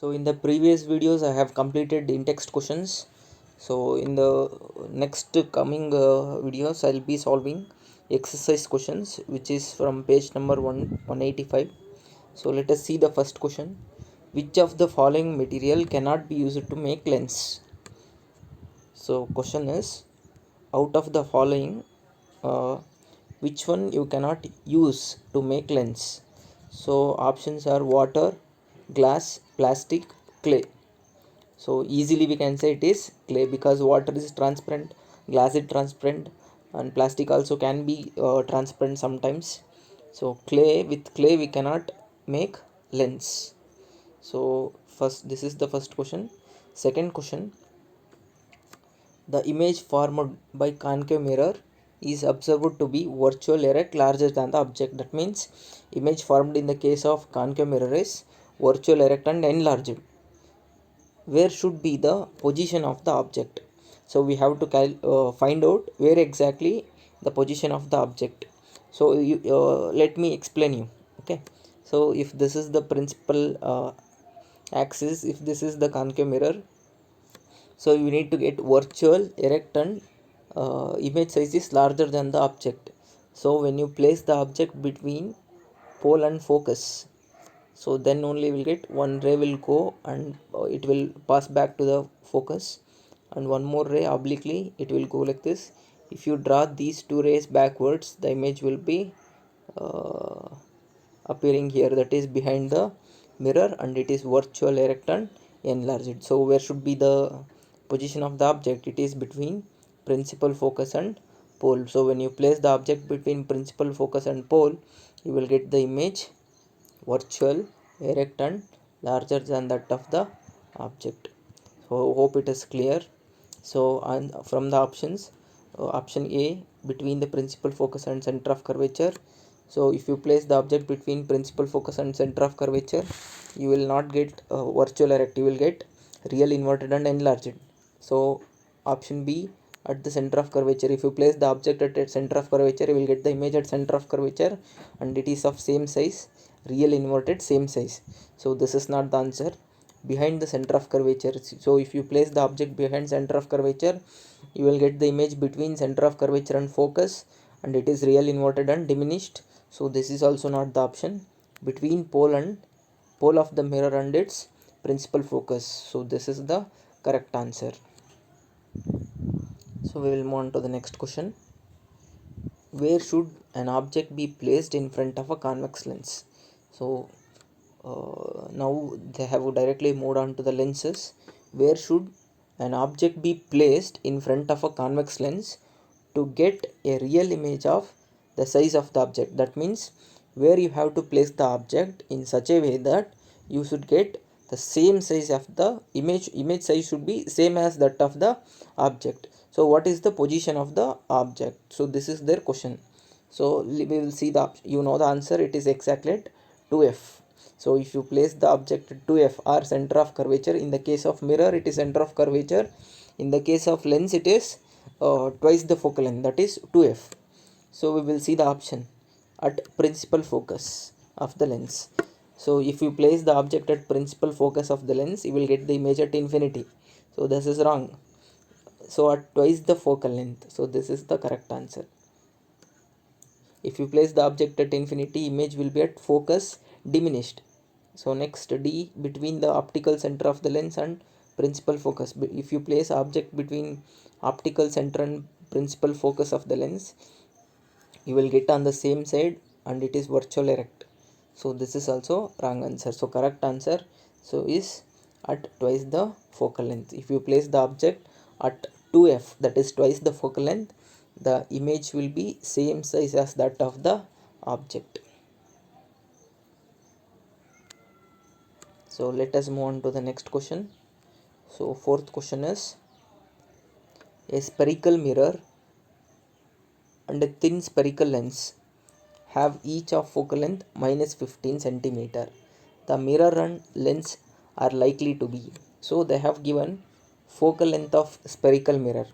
So in the previous videos I have completed the in-text questions. So in the next coming videos I'll be solving exercise questions which is from page number 185. So let us see the first question. Which of the following material cannot be used to make lens? So question is, out of the following, uh, which one you cannot use to make lens? So options are water, glass, plastic, clay. So easily we can say it is clay because water is transparent, glass is transparent, and plastic also can be transparent sometimes. So with clay we cannot make lens. So first, this is the first question. Second question, the image formed by concave mirror is observed to be virtual erect larger than the object. That means image formed in the case of concave mirror is virtual erect and enlarged. Where should be the position of the object? So we have to find out where exactly the position of the object. So let me explain you. Okay. So if this is the principal axis, if this is the concave mirror, so you need to get virtual erect and image size is larger than the object. So when you place the object between pole and focus, so then only will get one ray will go and it will pass back to the focus, and one more ray obliquely it will go like this. If you draw these two rays backwards, the image will be uh, appearing here, that is behind the mirror, and it is virtual erect and enlarged. So where should be the position of the object? It is between principal focus and pole. So when you place the object between principal focus and pole, you will get the image virtual erect and larger than that of the object. So hope it is clear. So and from the options, option A, between the principal focus and center of curvature. So if you place the object between principal focus and center of curvature, you will not get virtual erect, you will get real inverted and enlarged. So option B, at the center of curvature, if you place the object at the center of curvature, you will get the image at center of curvature and it is of same size, real inverted same size. So this is not the answer. Behind the center of curvature, so if you place the object behind center of curvature, you will get the image between center of curvature and focus and it is real inverted and diminished. So this is also not the option. Between pole of the mirror and its principal focus, so this is the correct answer. So we will move on to the next question. Where should an object be placed in front of a convex lens? So now they have directly moved on to the lenses. Where should an object be placed in front of a convex lens to get a real image of the size of the object? That means where you have to place the object in such a way that you should get the same size of the image size should be same as that of the object. So what is the position of the object? So this is their question. So we will see the the answer. It is exactly at 2f. So if you place the object at 2f or center of curvature, in the case of mirror it is center of curvature, in the case of lens it is twice the focal length, that is 2f. So we will see the option at principal focus of the lens. So if you place the object at principal focus of the lens, you will get the image at infinity. So this is wrong. So at twice the focal length. So this is the correct answer. If you place the object at infinity, image will be at focus diminished. So next, D, between the optical center of the lens and principal focus. If you place object between optical center and principal focus of the lens, you will get on the same side and it is virtual erect. So this is also wrong answer. So correct answer so is at twice the focal length. If you place the object at 2f, that is twice the focal length, the image will be same size as that of the object. So let us move on to the next question. So fourth question is, a spherical mirror and a thin spherical lens have each of focal length minus 15 centimeter. The mirror and lens are likely to be. So they have given focal length of spherical mirror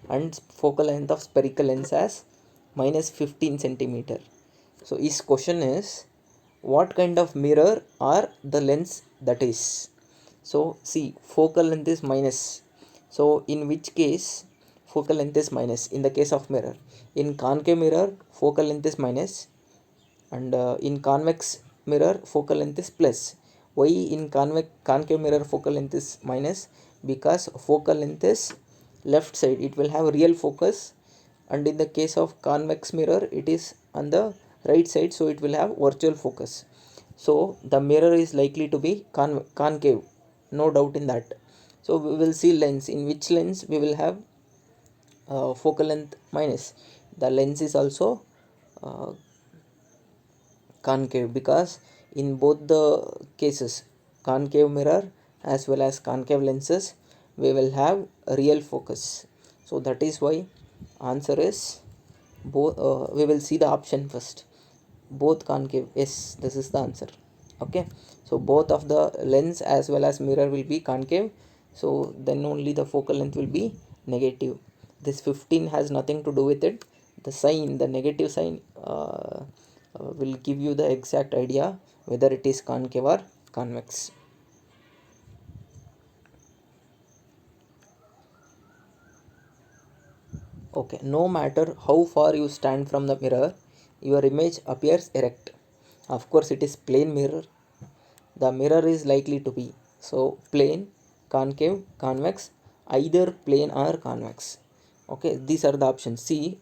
and focal length of spherical lens as minus 15 centimeter. So his question is, what kind of mirror or the lens that is? So see, focal length is minus. So in which case focal length is minus? In the case of mirror, in concave mirror focal length is minus, and in convex mirror focal length is plus. Why in concave mirror focal length is minus? Because focal length is left side, it will have real focus, and in the case of convex mirror it is on the right side, so it will have virtual focus. So the mirror is likely to be concave, no doubt in that. So we will see lens, in which lens we will have focal length minus. The lens is also uh, concave, because in both the cases, concave mirror as well as concave lenses, we will have a real focus. So that is why answer is both. We will see the option first, both concave. Yes, this is the answer. Okay, so both of the lens as well as mirror will be concave, so then only the focal length will be negative. This 15 has nothing to do with it. The sign, the negative sign, will give you the exact idea whether it is concave or convex. Okay, no matter how far you stand from the mirror, your image appears erect. Of course it is plane mirror. The mirror is likely to be, so plane, concave, convex, either plane or convex. Okay, these are the options. See,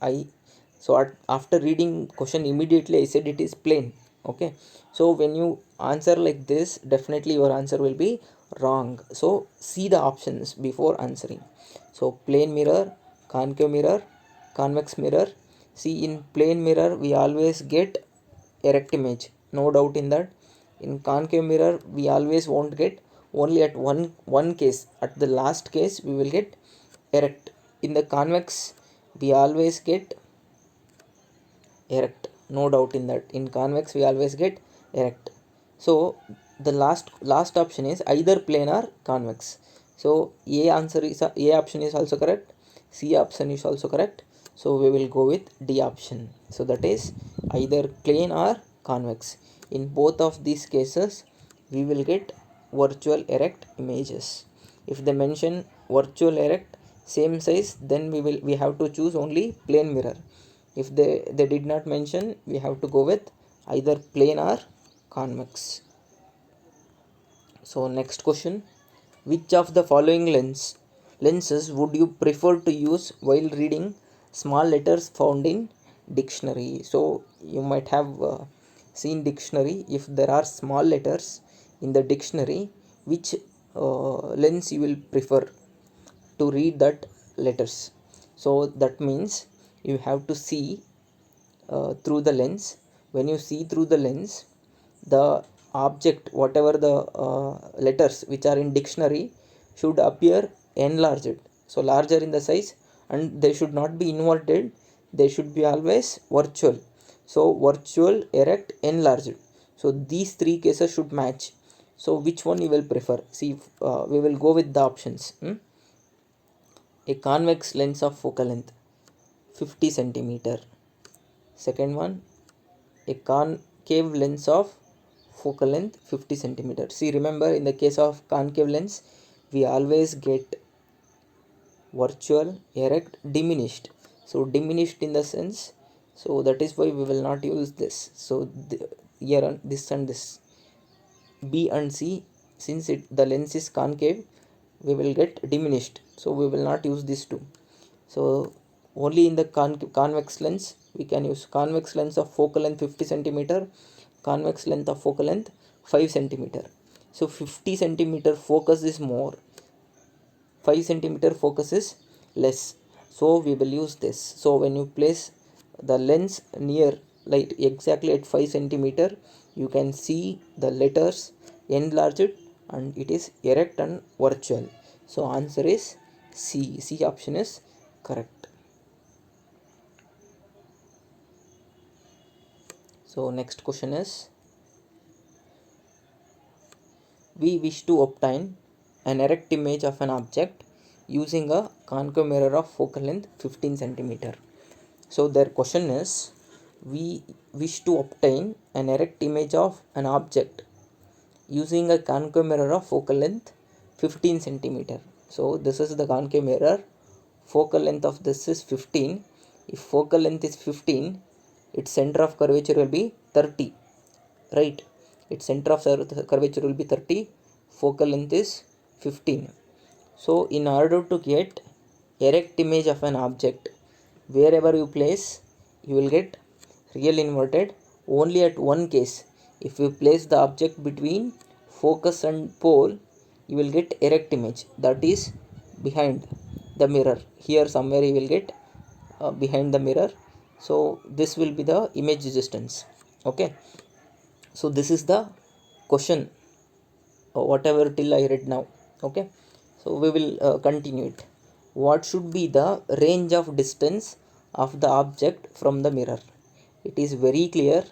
after reading question immediately I said it is plane. Okay, so when you answer like this, definitely your answer will be wrong. So see the options before answering. So plane mirror, concave mirror, convex mirror. See, in plane mirror we always get erect image, no doubt in that. In concave mirror we always won't get, only at one case, at the last case we will get erect. In the convex we always get erect, no doubt in that. In convex we always get erect. So the last option is either plane or convex. So a option is also correct, c option is also correct, so we will go with d option. So that is either plane or convex. In both of these cases we will get virtual erect images. If they mention virtual erect same size, then we have to choose only plane mirror. If they did not mention, we have to go with either plane or convex. So next question, which of the following lenses would you prefer to use while reading small letters found in dictionary? So you might have seen dictionary. If there are small letters in the dictionary, which lens you will prefer to read that letters? So that means you have to see through the lens. When you see through the lens, the object, whatever the letters which are in dictionary, should appear enlarged, so larger in the size, and they should not be inverted, they should be always virtual. So virtual, erect, enlarged, so these three cases should match. So which one you will prefer? See, we will go with the options. A convex lens of focal length 50 centimeter. Second one, a concave lens of focal length 50 centimeter. See, remember, in the case of concave lens we always get virtual, erect, diminished. So diminished in the sense, so that is why we will not use this. So here on this and this, B and C, since the lens is concave, we will get diminished, so we will not use these two. So only in the convex lens we can use convex lens of focal length 50 centimeter, convex length of focal length 5 centimeter. So 50 centimeter focus is more, 5 centimeter focus is less, so we will use this. So when you place the lens near, like exactly at 5 centimeter, you can see the letters enlarged and it is erect and virtual. So answer is C option is correct. So next question is, we wish to obtain an erect image of an object using a concave mirror of focal length 15 centimeter. So their question is, we wish to obtain an erect image of an object using a concave mirror of focal length 15 centimeter. So this is the concave mirror. Focal length of this is 15. If focal length is 15, its center of curvature will be 30, right? Its center of curvature will be 30. Focal length is 15. So in order to get erect image of an object, wherever you place, you will get real inverted. Only at one case, if you place the object between focus and pole, you will get erect image, that is behind the mirror. Here somewhere you will get behind the mirror. So this will be the image distance. Okay, so this is the question, whatever till I read now. Okay, so we will continue it. What should be the range of distance of the object from the mirror? It is very clear.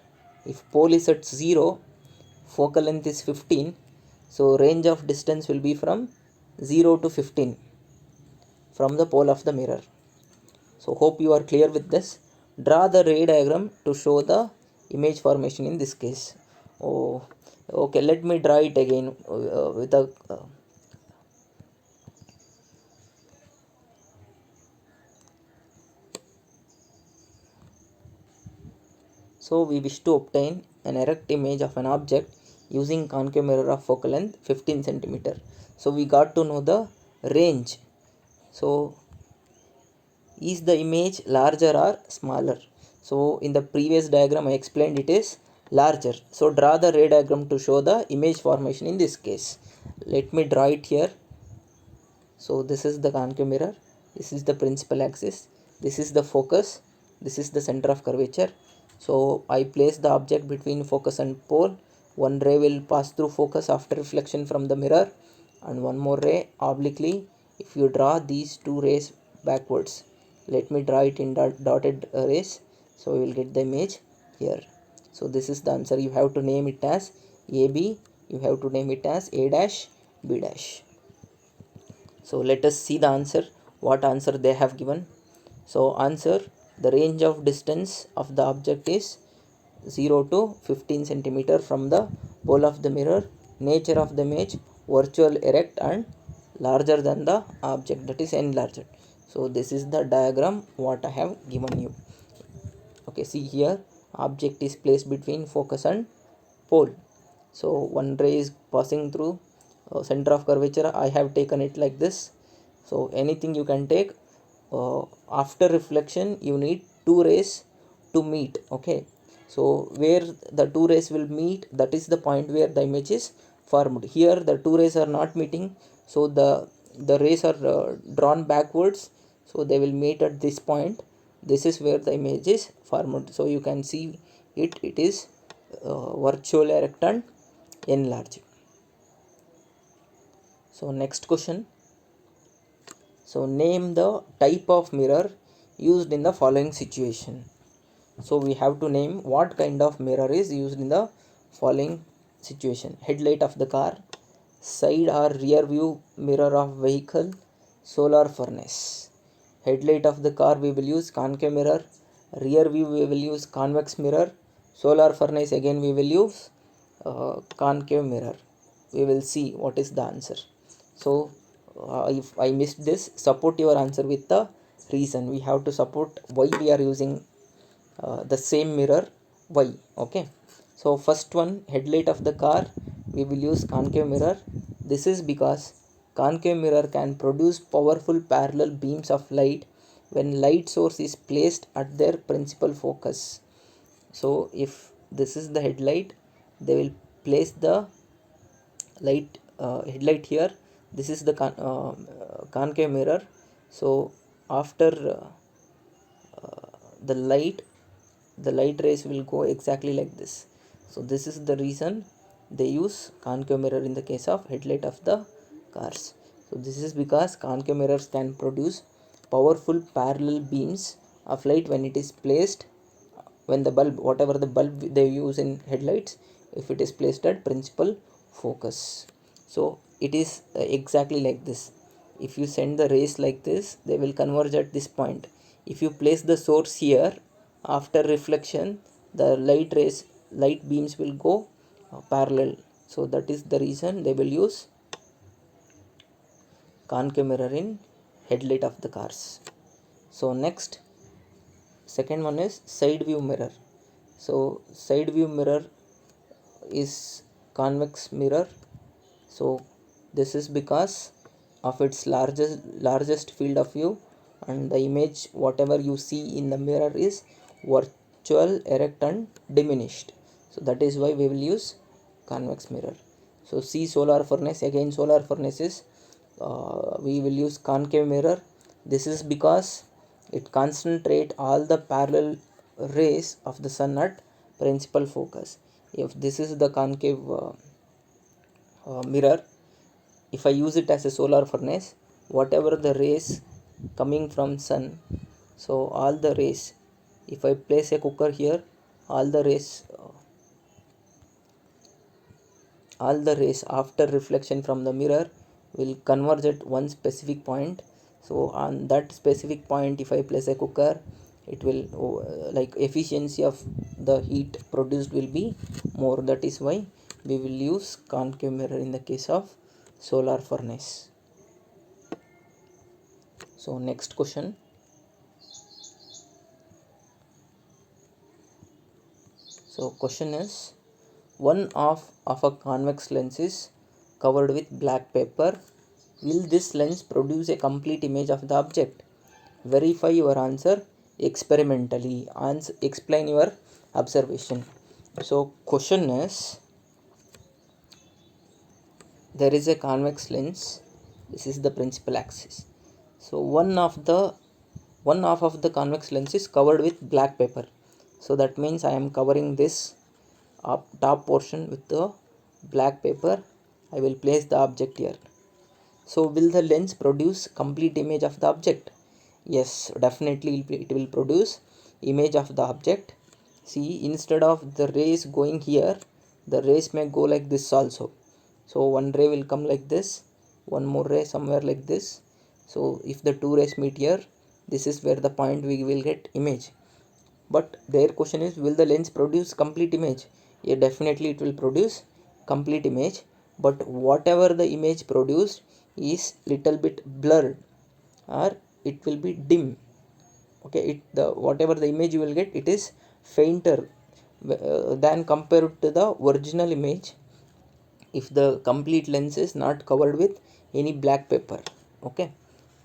If pole is at 0, focal length is 15, so range of distance will be from 0 to 15 from the pole of the mirror. So hope you are clear with this. Draw the ray diagram to show the image formation in this case. Oh, okay, let me draw it again with a so we wish to obtain an erect image of an object using concave mirror of focal length 15 centimeter. So we got to know the range. So is the image larger or smaller? So in the previous diagram I explained it is larger. So draw the ray diagram to show the image formation in this case. Let me draw it here. So this is the concave mirror, this is the principal axis, this is the focus, this is the center of curvature. So I place the object between focus and pole. One ray will pass through focus after reflection from the mirror, and one more ray obliquely. If you draw these two rays backwards, let me draw it in dotted rays, so we will get the image here. So this is the answer. You have to name it as AB, you have to name it as A dash, B dash. So let us see the answer, what answer they have given. So answer, the range of distance of the object is 0 to 15 centimeter from the pole of the mirror. Nature of the image, virtual, erect and larger than the object, that is enlarged. So this is the diagram what I have given you. Okay, see here, object is placed between focus and pole. So one ray is passing through center of curvature. I have taken it like this. So anything you can take. After reflection you need two rays to meet. Okay, so where the two rays will meet, that is the point where the image is formed. Here the two rays are not meeting, so the rays are drawn backwards, so they will meet at this point. This is where the image is formed. So you can see it is virtual, erect and enlarged. So next question. So name the type of mirror used in the following situation. So we have to name what kind of mirror is used in the following situation. Headlight of the car, side or rear view mirror of vehicle, solar furnace. Headlight of the car we will use concave mirror, rear view we will use convex mirror, solar furnace again we will use concave mirror. We will see what is the answer. So if I missed this, support your answer with the reason. We have to support why we are using the same mirror, why. Okay, so first one, headlight of the car we will use concave mirror. This is because concave mirror can produce powerful parallel beams of light when light source is placed at their principal focus. So if this is the headlight, they will place the headlight here. This is the concave mirror. So after the light rays will go exactly like this. So this is the reason they use concave mirror in the case of headlight of the cars. So this is because concave mirrors can produce powerful parallel beams of light when it is placed, when the bulb, whatever the bulb they use in headlights, if it is placed at principal focus. So it is exactly like this. If you send the rays like this, they will converge at this point. If you place the source here, after reflection the light beams will go parallel. So that is the reason they will use concave mirror in headlight of the cars. So next, second one is side view mirror. So side view mirror is convex mirror. So this is because of its largest field of view, and the image whatever you see in the mirror is virtual, erect and diminished. So that is why we will use convex mirror. So see solar furnace, again solar furnace is we will use concave mirror. This is because it concentrate all the parallel rays of the sun at principal focus. If this is the concave mirror, if I use it as a solar furnace, whatever the rays coming from sun, so all the rays, if I place a cooker here, all the rays after reflection from the mirror will converge at one specific point. So on that specific point, if I place a cooker, it will like efficiency of the heat produced will be more. That is why we will use concave mirror in the case of solar furnace. So next question. So question is, one half of a convex lens is covered with black paper. Will this lens produce a complete image of the object? Verify your answer experimentally. Explain your observation. So question is, there is a convex lens. This is the principal axis. So one half of the convex lens is covered with black paper. So that means I am covering this top portion with the black paper. I will place the object here. So will the lens produce complete image of the object? Yes, definitely it will produce image of the object. See, instead of the rays going here, the rays may go like this also. So one ray will come like this, one more ray somewhere like this. So if the two rays meet here, this is where the point we will get image. But their question is, will the lens produce complete image? Yeah, definitely it will produce complete image, but whatever the image produced is little bit blurred, or it will be dim. Okay, whatever the image you will get, it is fainter than compared to the original image if the complete lens is not covered with any black paper. Okay,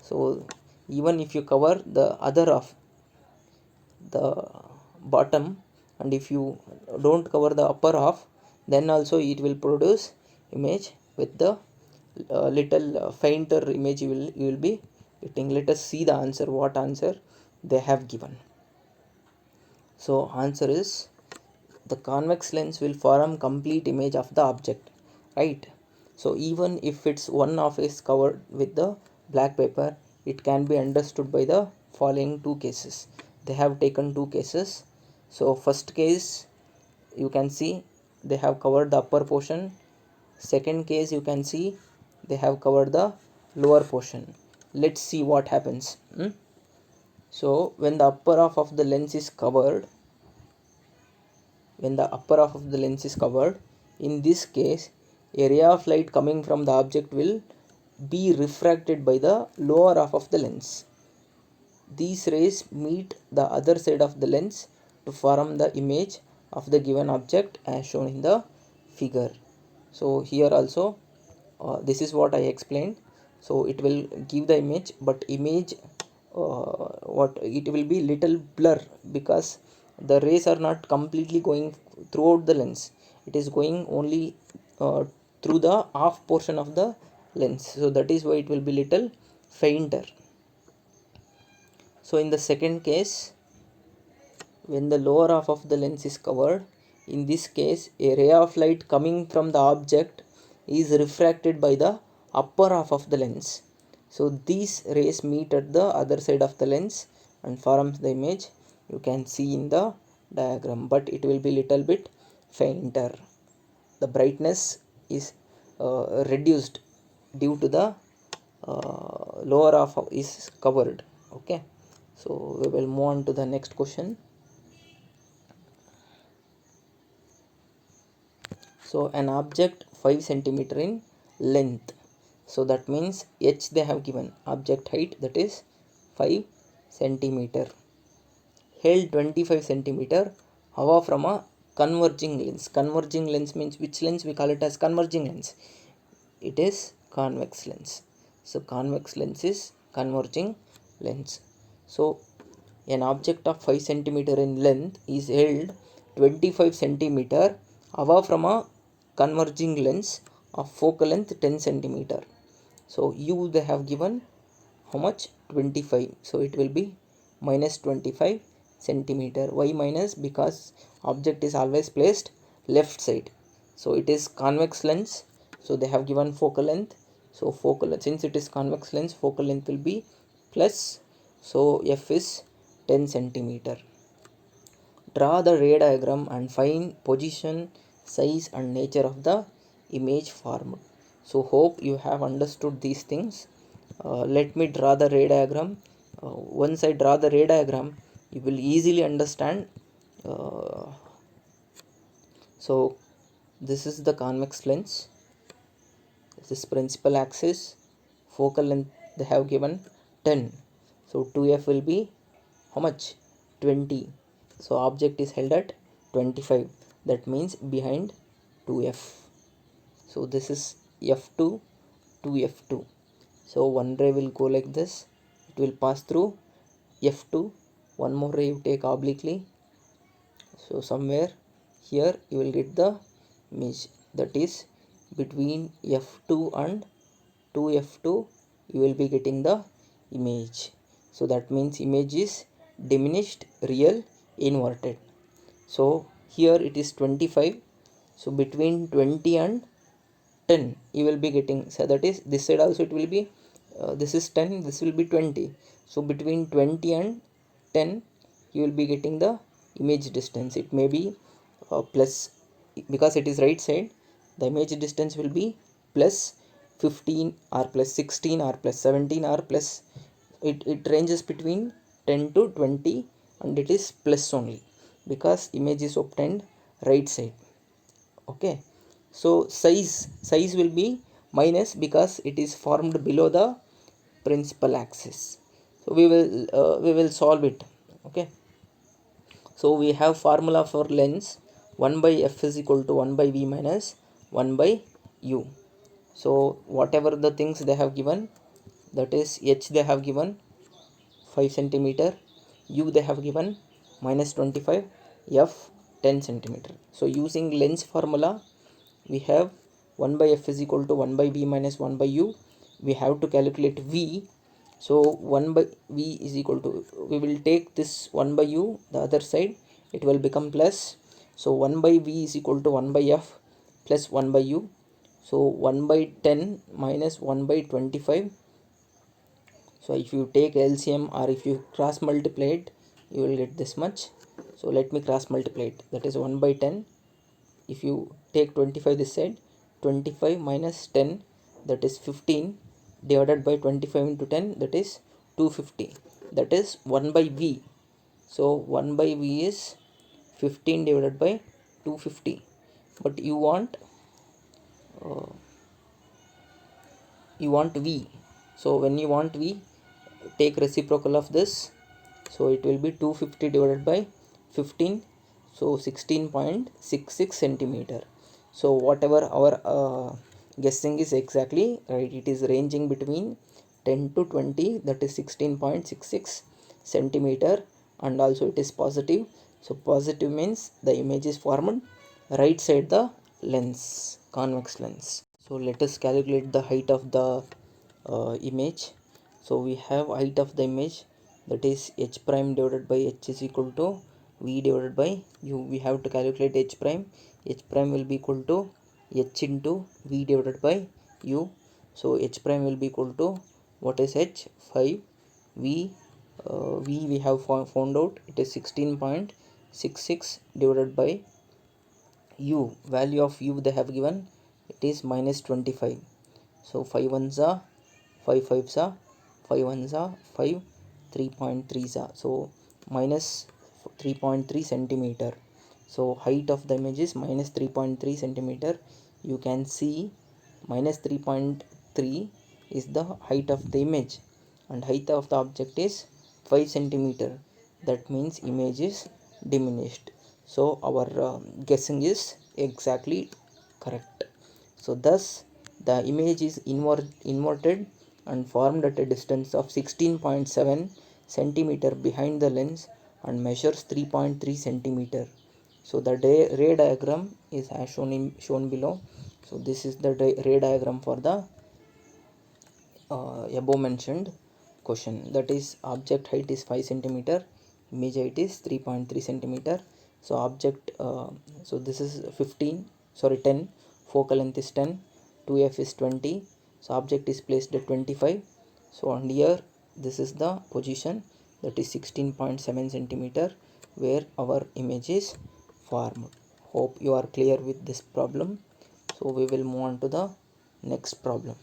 so even if you cover the other half, the bottom, and if you don't cover the upper half, then also it will produce image with the little fainter image you will be getting. Let us see the answer, what answer they have given. So answer is, the convex lens will form complete image of the object, right? So even if its one half is covered with the black paper, it can be understood by the following two cases. They have taken two cases. So first case, you can see they have covered the upper portion. Second case, you can see they have covered the lower portion. Let's see what happens. So when the upper half of the lens is covered, in this case, a ray of light coming from the object will be refracted by the lower half of the lens. These rays meet the other side of the lens to form the image of the given object as shown in the figure. So here also this is what I explained. So it will give the image, but image what it will be little blur, because the rays are not completely going throughout the lens. It is going only through the half portion of the lens. So that is why it will be little fainter. So in the second case, when the lower half of the lens is covered, in this case a ray of light coming from the object is refracted by the upper half of the lens. So these rays meet at the other side of the lens and forms the image you can see in the diagram, but it will be little bit fainter. The brightness is reduced due to the lower half is covered. Okay, so we will move on to the next question. So an object 5 centimeter in length. So that means h they have given object height, that is 5 centimeter, held 25 centimeter, hover from a converging lens. Converging lens means which lens? We call it as converging lens. It is convex lens. So convex lens is converging lens. So an object of 5 centimeter in length is held 25 centimeter away from a converging lens of focal length 10 centimeter. So u they have given how much? 25. So it will be minus 25 centimeter. Why minus? Because object is always placed left side. So it is convex lens. So they have given focal length. So focal length, since it is convex lens, focal length will be plus. So f is 10 centimeter. Draw the ray diagram and find position, size and nature of the image formed. So hope you have understood these things. Let me draw the ray diagram. Once I draw the ray diagram, you will easily understand. So this is the convex lens. This is principal axis. Focal length they have given 10. So 2f will be how much? 20. So object is held at 25. That means behind 2f. So this is f2 to f2. So one ray will go like this. It will pass through f2. One more ray you take obliquely. So somewhere here you will get the image, that is between f2 and 2f2 you will be getting the image. So that means image is diminished, real, inverted. So here it is 25. So between 20 and 10 you will be getting, so that is this side also it will be this is 10, this will be 20. So between 20 and 10 you will be getting the image distance. It may be plus, because it is right side, the image distance will be plus 15 or plus 16 or plus 17 or plus, it ranges between 10 to 20 and it is plus only because image is obtained right side. Okay. So size will be minus because it is formed below the principal axis. So we will solve it. Okay. So we have formula for lens 1 by f is equal to 1 by v minus 1 by u. So whatever the things they have given, that is h they have given 5 centimeter, u they have given minus 25, f 10 centimeter. So using lens formula we have 1 by f is equal to 1 by v minus 1 by u. We have to calculate v. So 1 by v is equal to, we will take this 1 by u, the other side it will become plus. So 1 by v is equal to 1 by f plus 1 by u. So 1 by 10 minus 1 by 25. So if you take LCM or if you cross multiply it, you will get this much. So let me cross multiply it, that is 1 by 10. If you take 25 this side, 25 minus 10, that is 15, divided by 25 into 10, that is 250, that is 1 by v. So 1 by v is 15 divided by 250, but you want v. So when you want v, take reciprocal of this. So it will be 250 divided by 15. So 16.66 centimeter. So whatever our guessing is exactly right. It is ranging between 10 to 20, that is 16.66 centimeter, and also it is positive. So positive means the image is formed right side the lens, convex lens. So let us calculate the height of the image. So we have height of the image, that is h prime divided by h is equal to v divided by u. We have to calculate h prime. H prime will be equal to h into v divided by u. So h prime will be equal to, what is h? 5. V we have found out, it is 16.66 divided by u. Value of u they have given, it is minus 25. So 5 ones are 5 5s are 5 ones are 5, 3.3s are, so minus 3.3 centimeter. So height of the image is minus 3.3 centimeter. You can see minus 3.3 is the height of the image, and height of the object is 5 centimeter. That means image is diminished. So our guessing is exactly correct. So thus the image is inverted and formed at a distance of 16.7 centimeter behind the lens and measures 3.3 centimeter. So the ray diagram is as shown below. So this is the ray diagram for the above mentioned question, that is object height is 5 centimeter, image height is 3.3 centimeter. So object so this is 15, sorry 10, focal length is 10, 2f is 20, so object is placed at 25. So and here this is the position, that is 16.7 centimeter where our image is formed. Hope you are clear with this problem. So we will move on to the next problem.